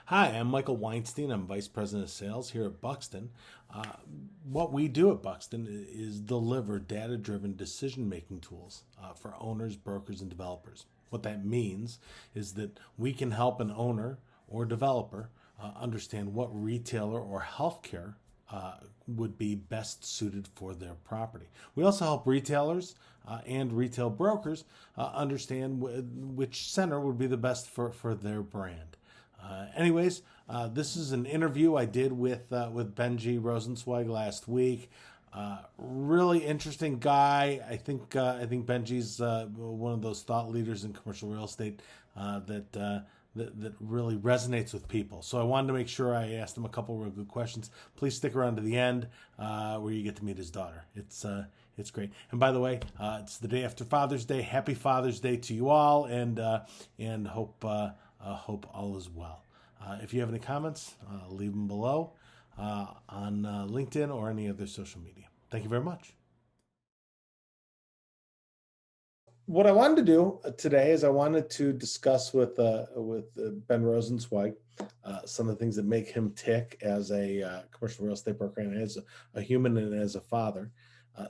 Hi, I'm Michael Weinstein. I'm Vice President of Sales here at Buxton. Uh, what we do at Buxton is deliver data driven decision making tools for owners, brokers, and developers. What that means is that we can help an owner or developer understand what retailer or healthcare would be best suited for their property. We also help retailers and retail brokers understand which center would be the best for their brand. This is an interview I did with Benji Rosenzweig last week. Really interesting guy. I think Benji's one of those thought leaders in commercial real estate that really resonates with people. So I wanted to make sure I asked him a couple real good questions. Please stick around to the end where you get to meet his daughter. It's great. And by the way, it's the day after Father's Day. Happy Father's Day to you all, and hope all is well. If you have any comments, leave them below on LinkedIn or any other social media. Thank you very much. What I wanted to do today is I wanted to discuss with Ben Rosenzweig some of the things that make him tick as a commercial real estate broker and as a human and as a father.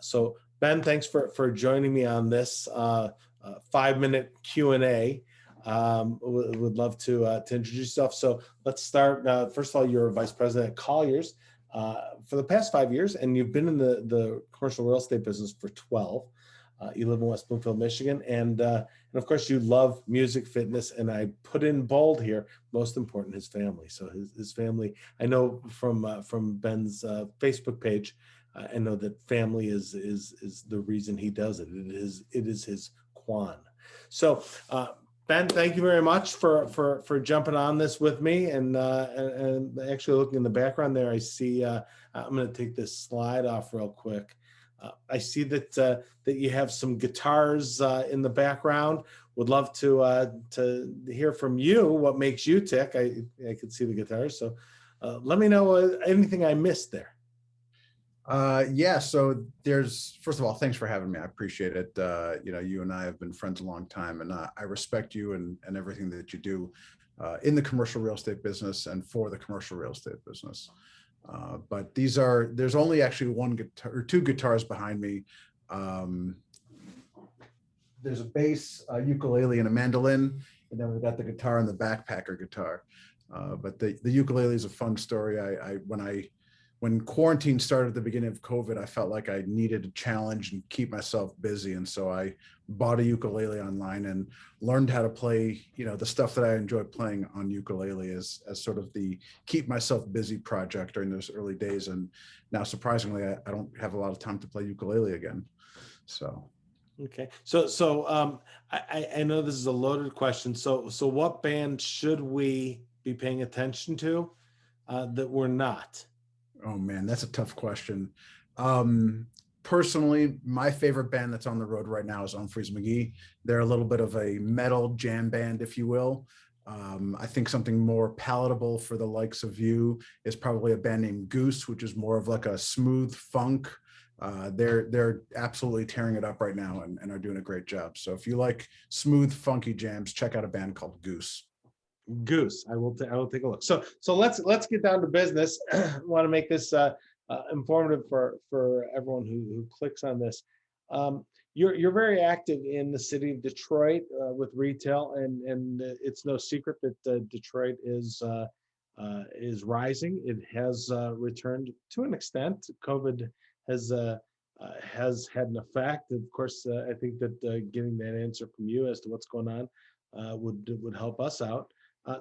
So Ben, thanks for joining me on this 5-minute Q&A. Would love to introduce yourself. So let's start. First of all, you're a vice president at Colliers for the past 5 years, and you've been in the commercial real estate business for 12. You live in West Bloomfield, Michigan, and of course you love music, fitness, and I put in bold here, most important, his family. So his family, I know from Ben's Facebook page, I know that family is the reason he does it. It is his Quan. So Ben, thank you very much for jumping on this with me. And actually looking in the background there, I see. I'm going to take this slide off real quick. I see that you have some guitars in the background. Would love to hear from you. What makes you tick? I could see the guitars. So let me know anything I missed there. Yeah, so first of all, thanks for having me. I appreciate it. You and I have been friends a long time, and I respect you and everything that you do in the commercial real estate business and for the commercial real estate business. But there's only actually one guitar or two guitars behind me. Um, there's a bass, a ukulele, and a mandolin, and then we've got the guitar and the backpacker guitar. But the ukulele is a fun story. When quarantine started at the beginning of COVID, I felt like I needed a challenge and keep myself busy. And so I bought a ukulele online and learned how to play, the stuff that I enjoy playing on ukulele as sort of the keep myself busy project during those early days. And now, surprisingly, I don't have a lot of time to play ukulele again. So. Okay. So I know this is a loaded question. So what band should we be paying attention to that we're not? Oh man, that's a tough question. Um, Personally, my favorite band that's on the road right now is Umphreys McGee. They're a little bit of a metal jam band, if you will. I think something more palatable for the likes of you is probably a band named Goose, which is more of like a smooth funk. They're absolutely tearing it up right now and are doing a great job. So if you like smooth, funky jams, check out a band called Goose. Goose. I will take a look. So let's get down to business. I want to make this informative for everyone who clicks on this. You're very active in the city of Detroit with retail, and it's no secret that Detroit is rising. It has returned to an extent. COVID has has had an effect. Of course, I think that getting that answer from you as to what's going on would help us out.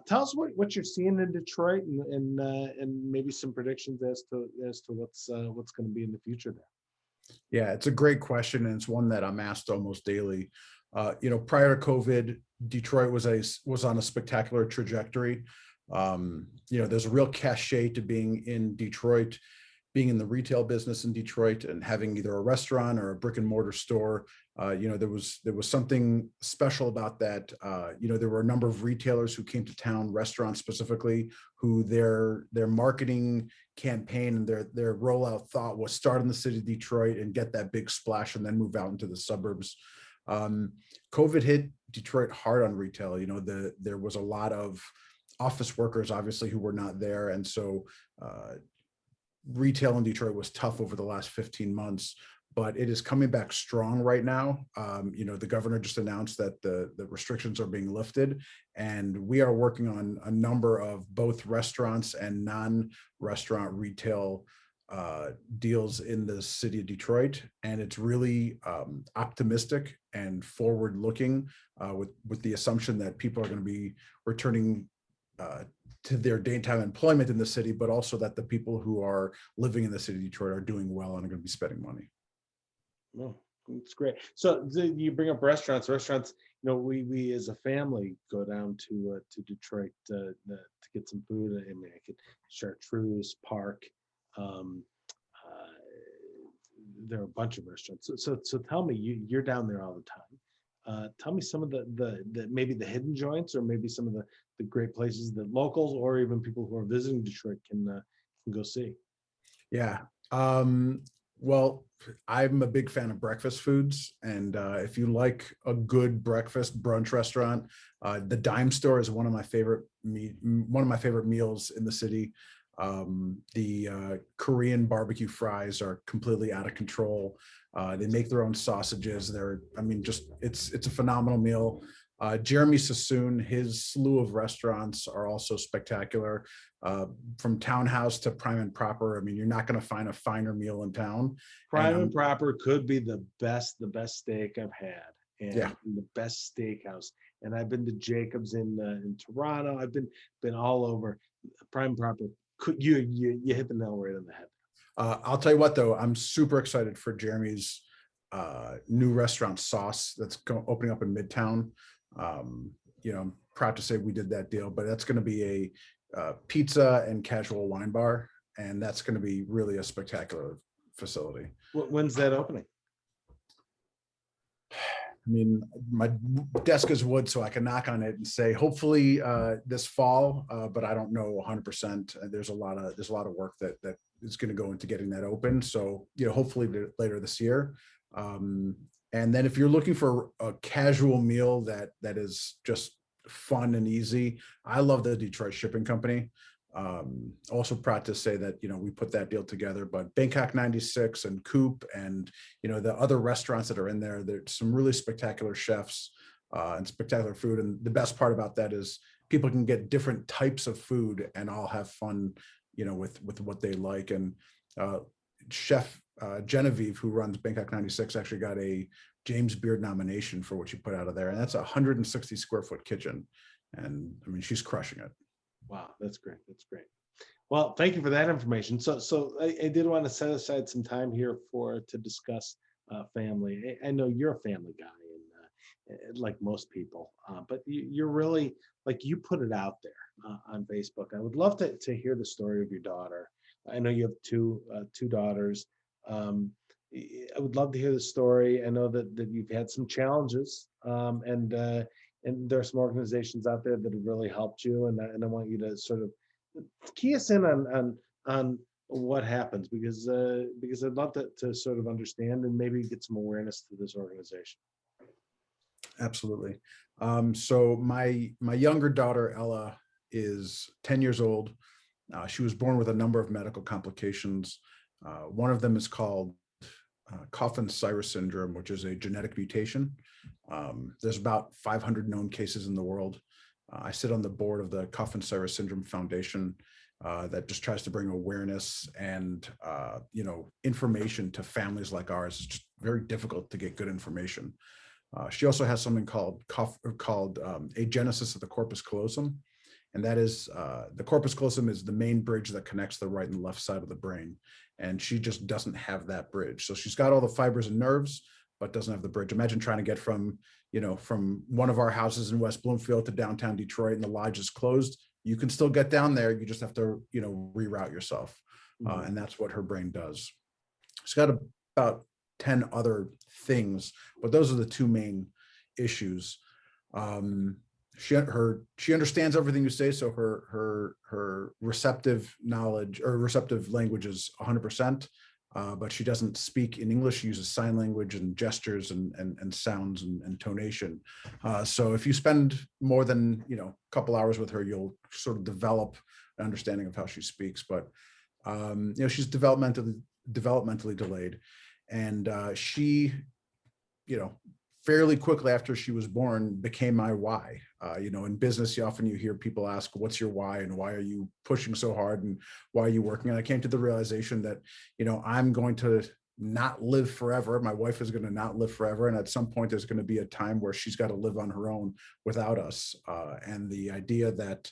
Tell us what you're seeing in Detroit and maybe some predictions as to what's going to be in the future there. Yeah, it's a great question, and it's one that I'm asked almost daily. Prior to COVID, Detroit was on a spectacular trajectory. There's a real cachet to being in Detroit, being in the retail business in Detroit, and having either a restaurant or a brick and mortar store. There was something special about that. There were a number of retailers who came to town, restaurants specifically, who their marketing campaign and their rollout thought was start in the city of Detroit and get that big splash and then move out into the suburbs. COVID hit Detroit hard on retail. There was a lot of office workers, obviously, who were not there. And so retail in Detroit was tough over the last 15 months, but it is coming back strong right now. The governor just announced that the restrictions are being lifted, and we are working on a number of both restaurants and non-restaurant retail deals in the city of Detroit. And it's really optimistic and forward-looking, with the assumption that people are going to be returning to their daytime employment in the city, but also that the people who are living in the city of Detroit are doing well and are going to be spending money. Oh, it's great. So you bring up restaurants. Restaurants, we as a family go down to Detroit to get some food. I mean, I could Chartreuse Park. Um, there are a bunch of restaurants. So tell me, you're down there all the time. Tell me some of the maybe the hidden joints, or maybe some of the great places that locals or even people who are visiting Detroit can go see. Yeah. Well, I'm a big fan of breakfast foods. And if you like a good breakfast brunch restaurant, the Dime Store is one of my favorite meals in the city. The Korean barbecue fries are completely out of control. They make their own sausages. It's a phenomenal meal. Jeremy Sassoon, his slew of restaurants are also spectacular. From Townhouse to Prime and Proper. I mean, you're not going to find a finer meal in town. Prime and Proper could be the best steak I've had, and yeah, the best steakhouse. And I've been to Jacobs in Toronto. I've been all over. Prime and Proper. You hit the nail right on the head. I'll tell you what, though, I'm super excited for Jeremy's new restaurant Sauce that's opening up in Midtown. I'm proud to say we did that deal, but that's going to be a pizza and casual wine bar, and that's going to be really a spectacular facility. When's that opening? I mean, my desk is wood, so I can knock on it and say hopefully this fall, but I don't know 100%. There's a lot of work that is going to go into getting that open. So hopefully later this year. And then if you're looking for a casual meal that is just fun and easy, I love the Detroit Shipping Company. Also proud to say that we put that deal together, but Bangkok 96 and Coop and the other restaurants that are in there, there's some really spectacular chefs and spectacular food. And the best part about that is people can get different types of food and all have fun with what they like. And Chef Genevieve, who runs Bangkok 96, actually got a James Beard nomination for what she put out of there, and that's a 160 square foot kitchen, and I mean, she's crushing it. Wow, that's great. That's great. Well, thank you for that information. So I did want to set aside some time here to discuss family. I know you're a family guy, and like most people, but you're really, like, you put it out there on Facebook. I would love to hear the story of your daughter. I know you have two daughters. I would love to hear the story. I know that you've had some challenges, and there are some organizations out there that have really helped you. And I want you to sort of key us in on what happens, because I'd love to sort of understand and maybe get some awareness to this organization. Absolutely. So my younger daughter Ella is 10 years old. She was born with a number of medical complications. One of them is called Coffin-Siris syndrome, which is a genetic mutation. There's about 500 known cases in the world. I sit on the board of the Coffin-Siris Syndrome Foundation that just tries to bring awareness and information to families like ours. It's just very difficult to get good information. She also has something called agenesis of the corpus callosum, and that is the corpus callosum is the main bridge that connects the right and left side of the brain, and she just doesn't have that bridge. So she's got all the fibers and nerves, but doesn't have the bridge. Imagine trying to get from one of our houses in West Bloomfield to downtown Detroit, and the lodge is closed. You can still get down there. You just have to reroute yourself, and that's what her brain does. She's got about 10 other things, but those are the two main issues. She understands everything you say, so her receptive knowledge or receptive language is 100%. but she doesn't speak in English. She uses sign language and gestures and sounds and tonation. So if you spend more than, a couple hours with her, you'll sort of develop an understanding of how she speaks. But she's developmentally delayed, and she, fairly quickly after she was born, became my why. In business, you hear people ask, what's your why, and why are you pushing so hard, and why are you working? And I came to the realization that, I'm going to not live forever. My wife is going to not live forever. And at some point, there's going to be a time where she's got to live on her own without us. And the idea that,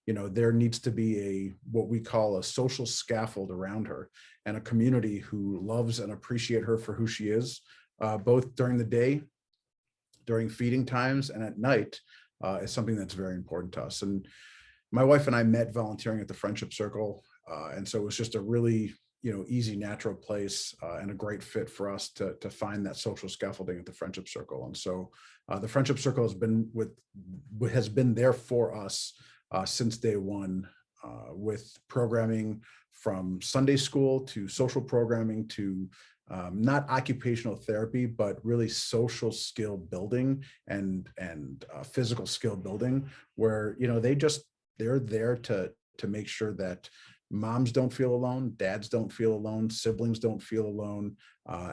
there needs to be what we call a social scaffold around her, and a community who loves and appreciate her for who she is, both during the day, during feeding times, and at night, is something that's very important to us. And my wife and I met volunteering at the Friendship Circle. And so it was just a really, easy, natural place, and a great fit for us to find that social scaffolding at the Friendship Circle. And so the Friendship Circle has been there for us since day one, with programming from Sunday school to social programming to not occupational therapy, but really social skill building and physical skill building, where they're there to make sure that moms don't feel alone, dads don't feel alone, siblings don't feel alone,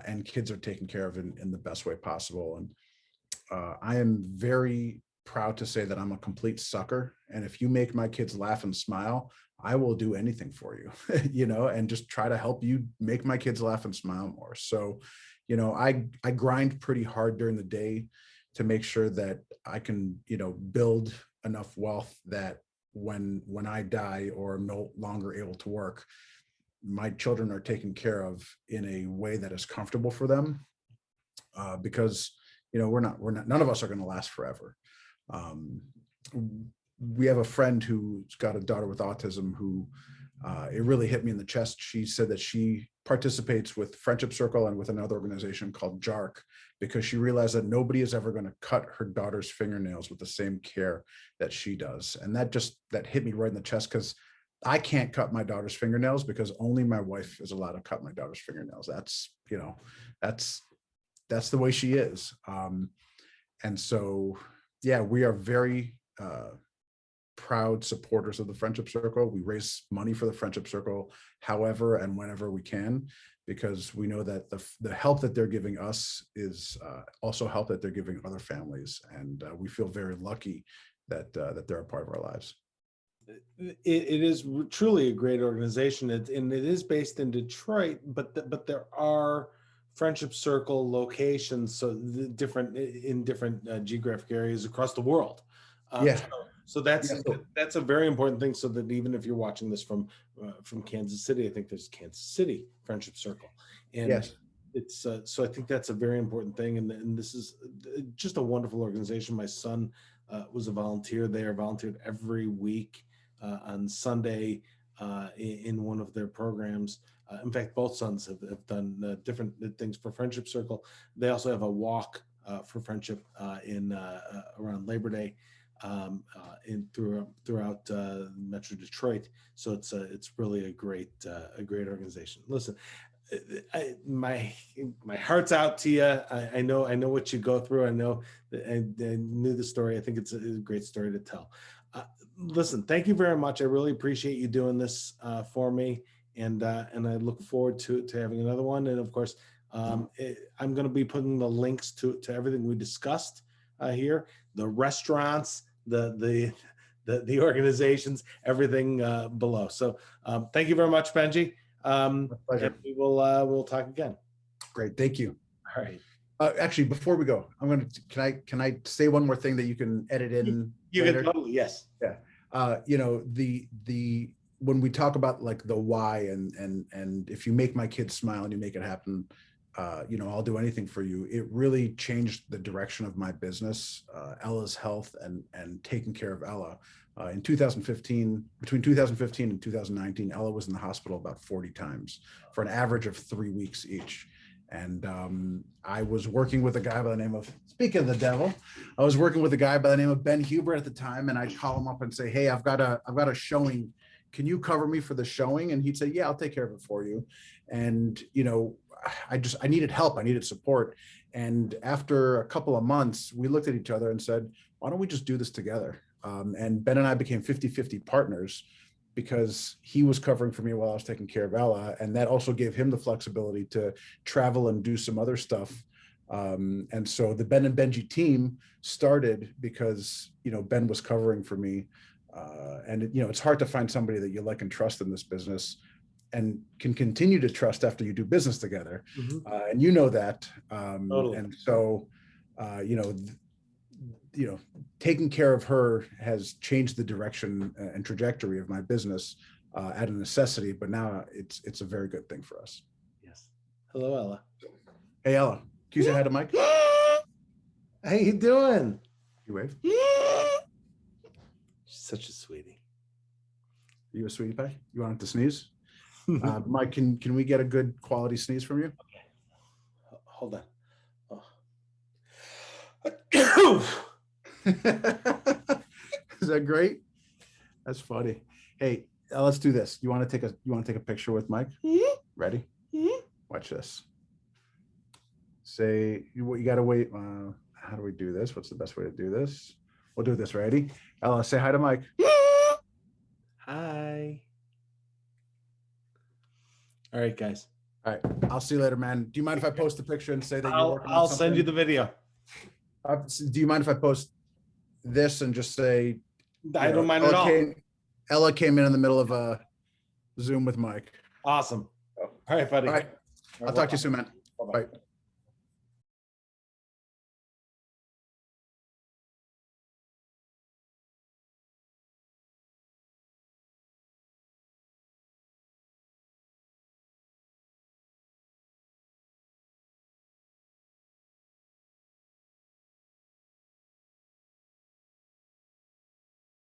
and kids are taken care of in the best way possible. And I am very proud to say that I'm a complete sucker, and if you make my kids laugh and smile, I will do anything for you, and just try to help you make my kids laugh and smile more. So, I grind pretty hard during the day to make sure that I can, build enough wealth that when I die or am no longer able to work, my children are taken care of in a way that is comfortable for them, because, none of us are going to last forever. We have a friend who's got a daughter with autism who, it really hit me in the chest. She said that she participates with Friendship Circle and with another organization called JARC because she realized that nobody is ever going to cut her daughter's fingernails with the same care that she does. And that hit me right in the chest, because I can't cut my daughter's fingernails because only my wife is allowed to cut my daughter's fingernails. That's the way she is. And so, yeah, we are very proud supporters of the Friendship Circle. We raise money for the Friendship Circle however and whenever we can, because we know that the help that they're giving us is also help that they're giving other families. And we feel very lucky that they're a part of our lives. It is truly a great organization, and it is based in Detroit, but there are Friendship Circle locations, so different geographic areas across the world. Yeah. So that's a very important thing. So that even if you're watching this from Kansas City, I think there's Kansas City Friendship Circle, and yes, it's so I think that's a very important thing. And this is just a wonderful organization. My son was a volunteer there, volunteered every week on Sunday in one of their programs. In fact, both sons have done different things for Friendship Circle. They also have a walk for friendship in around Labor Day throughout Metro Detroit. So it's really a great organization. Listen, my heart's out to you. I know what you go through. I know that I knew the story. I think it's a great story to tell. Listen, thank you very much. I really appreciate you doing this for me, and I look forward to having another one. And of course, I'm going to be putting the links to everything we discussed here, the restaurants, the organizations, everything below. So thank you very much, Benji. pleasure. And we'll talk again. Great, thank you. All right. Actually, before we go, can I say one more thing that you can edit in? You later? can totally, yes. Yeah. When we talk about like the why and if you make my kids smile and you make it happen, I'll do anything for you. It really changed the direction of my business, Ella's health and taking care of Ella. In 2015, between 2015 and 2019, Ella was in the hospital about 40 times for an average of 3 weeks each. And I was working with a guy by the name of, speaking of the devil, I was working with a guy by the name of Ben Huber at the time, and I'd call him up and say, hey, I've got a showing can you cover me for the showing? And he'd say, yeah, I'll take care of it for you. And, I needed help. I needed support. And after a couple of months, we looked at each other and said, why don't we just do this together? And Ben and I became 50-50 partners because he was covering for me while I was taking care of Ella. And that also gave him the flexibility to travel and do some other stuff. And so the Ben and Benji team started because, Ben was covering for me. And it's hard to find somebody that you like and trust in this business and can continue to trust after you do business together. And that. Totally. And so, taking care of her has changed the direction and trajectory of my business at a necessity, but now it's a very good thing for us. Yes. Hello, Ella. Hey, Ella, can you say hi to Mike? How you doing? You wave. She's such a sweetie. Are you a sweetie pie? You want it to sneeze? Mike, can we get a good quality sneeze from you? Okay. Hold on. Oh. Is that great? That's funny. Hey, let's do this. You want to take a picture with Mike? Ready? Watch this. Say you got to wait. How do we do this? What's the best way to do this? We'll do this. Ready? Ella, say hi to Mike. Hi. All right, guys. All right. I'll see you later, man. Do you mind if I post a picture and say that you're working on I'll something? send you the video. Do you mind if I post this and just say? I don't mind at all. Ella came in the middle of a Zoom with Mike. Awesome. All right, buddy. All right. I'll talk to you soon, man. Bye-bye. Bye.